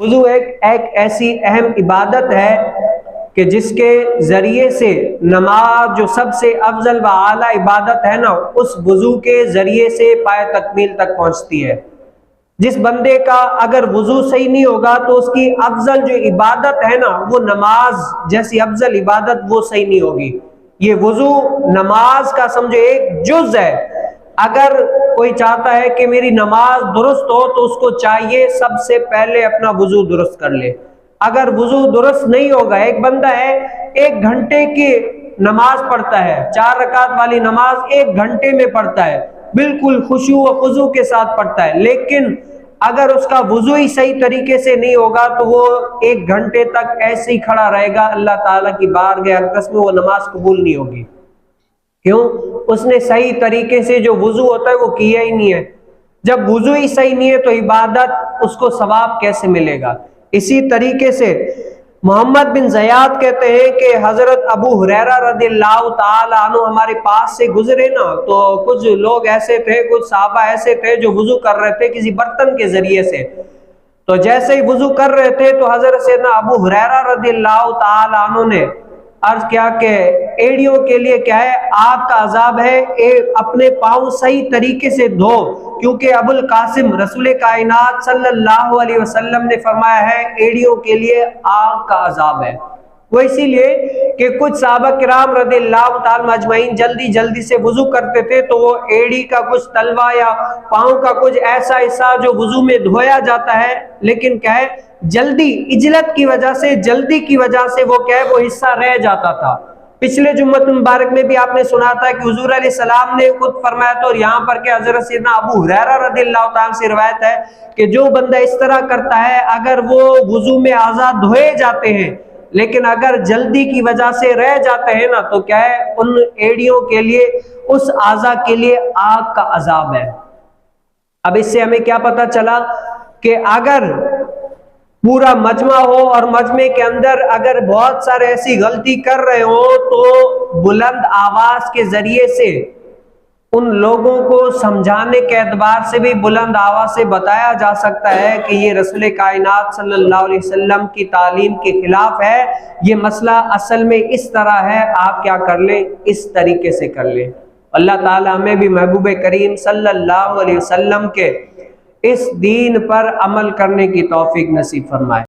وضو ایک ایسی اہم عبادت ہے کہ جس کے ذریعے سے نماز جو سب سے افضل و اعلیٰ عبادت ہے نا، اس وضو کے ذریعے سے پائے تکمیل تک پہنچتی ہے۔ جس بندے کا اگر وضو صحیح نہیں ہوگا تو اس کی افضل جو عبادت ہے نا، وہ نماز جیسی افضل عبادت وہ صحیح نہیں ہوگی۔ یہ وضو نماز کا سمجھے ایک جز ہے۔ اگر کوئی چاہتا ہے کہ میری نماز درست ہو تو اس کو چاہیے سب سے پہلے اپنا وضو درست کر لے۔ اگر وضو درست نہیں ہوگا، ایک بندہ ہے 1 گھنٹے کی نماز پڑھتا ہے، 4 رکعت والی نماز 1 گھنٹے میں پڑھتا ہے، بالکل خشوع و خضوع کے ساتھ پڑھتا ہے، لیکن اگر اس کا وضو ہی صحیح طریقے سے نہیں ہوگا تو وہ 1 گھنٹے تک ایسے ہی کھڑا رہے گا، اللہ تعالیٰ کی بارگاہ اقدس میں وہ نماز قبول نہیں ہوگی۔ کیوں؟ اس نے صحیح طریقے سے جو وضو ہوتا ہے وہ کیا ہی نہیں ہے۔ جب وضو ہی صحیح نہیں ہے تو عبادت اس کو ثواب کیسے ملے گا؟ اسی طریقے سے محمد بن زیاد کہتے ہیں کہ حضرت ابو ہریرہ رضی اللہ تعالی عنہ ہمارے پاس سے گزرے نا، تو کچھ لوگ ایسے تھے، کچھ صحابہ ایسے تھے جو وضو کر رہے تھے کسی برتن کے ذریعے سے۔ تو جیسے ہی وضو کر رہے تھے تو حضرت سیدنا ابو ہریرہ رضی اللہ تعالی عنہ نے عرض کیا کہ ایڑیوں کے لیے کیا ہے، آگ کا عذاب ہے، اپنے پاؤں صحیح طریقے سے دھو، کیونکہ ابو القاسم رسول کائنات صلی اللہ علیہ وسلم نے فرمایا ہے ایڑیوں کے لیے آگ کا عذاب ہے۔ وہ اسی لیے کہ کچھ صحابہ کرام رضی اللہ تعالی اجمعین جلدی سے وضو کرتے تھے تو وہ ایڑی کا کچھ تلوا یا پاؤں کا کچھ ایسا حصہ جو وضو میں دھویا جاتا ہے، لیکن کیا ہے جلدی عجلت کی وجہ سے، جلدی کی وجہ سے وہ کیا ہے وہ حصہ رہ جاتا تھا۔ پچھلے جمعہ مبارک میں بھی آپ نے سنا تھا کہ حضور علیہ السلام نے خود فرمایا تھا، اور یہاں پر کہ حضرت سیدنا ابو ہریرہ رضی اللہ تعالیٰ سے روایت ہے کہ جو بندہ اس طرح کرتا ہے اگر وہ وضو میں اعضاء دھوئے جاتے ہیں لیکن اگر جلدی کی وجہ سے رہ جاتے ہیں نا تو کیا ہے ان ایڑیوں کے لیے، اس اعضاء کے لیے آگ کا عذاب ہے۔ اب اس سے ہمیں کیا پتہ چلا کہ اگر پورا مجمع ہو اور مجمع کے اندر اگر بہت سارے ایسی غلطی کر رہے ہوں تو بلند آواز کے ذریعے سے ان لوگوں کو سمجھانے کے اعتبار سے بھی بلند آواز سے بتایا جا سکتا ہے کہ یہ رسول کائنات صلی اللہ علیہ وسلم کی تعلیم کے خلاف ہے، یہ مسئلہ اصل میں اس طرح ہے، آپ کیا کر لیں، اس طریقے سے کر لیں۔ اللہ تعالی ہمیں بھی محبوب کریم صلی اللہ علیہ وسلم کے اس دین پر عمل کرنے کی توفیق نصیب فرمائے۔